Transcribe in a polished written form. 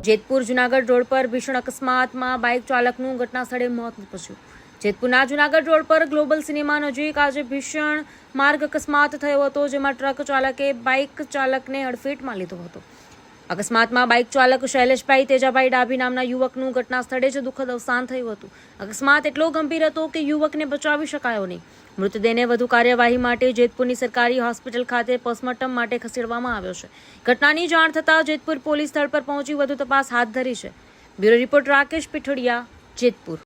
Jetpur Junagadh road પર ભીષણ અકસ્માતમાં બાઇક ચાલકનું ઘટના સ્થળે મોત નીપજ્યું। જેતપુરના જુનાગઢ રોડ પર ગ્લોબલ સિનેમા નજીક આજે ભીષણ માર્ગ અકસ્માત થયો હતો, જેમાં ટ્રક ચાલકે બાઇક ચાલકને હડફેટમાં લીધો હતો। અકસ્માતમાં બાઇક ચાલક શૈલેષભાઈ તેજાભાઈ ડાભી નામના યુવકનું ઘટના સ્થળે જ દુઃખદ અવસાન થયું હતું। અકસ્માત એટલો ગંભીર હતો કે યુવકને બચાવી શકાયો નહીં। મૃતદેહને વધુ કાર્યવાહી માટે જેતપુરની સરકારી હોસ્પિટલ ખાતે પોસ્ટમોર્ટમ માટે ખસેડવામાં આવ્યો છે। ઘટનાની જાણ થતાં જેતપુર પોલીસ સ્થળ પર પહોંચી વધુ તપાસ હાથ ધરી છે। Bureau report Rakesh Pithadiya, Jetpur.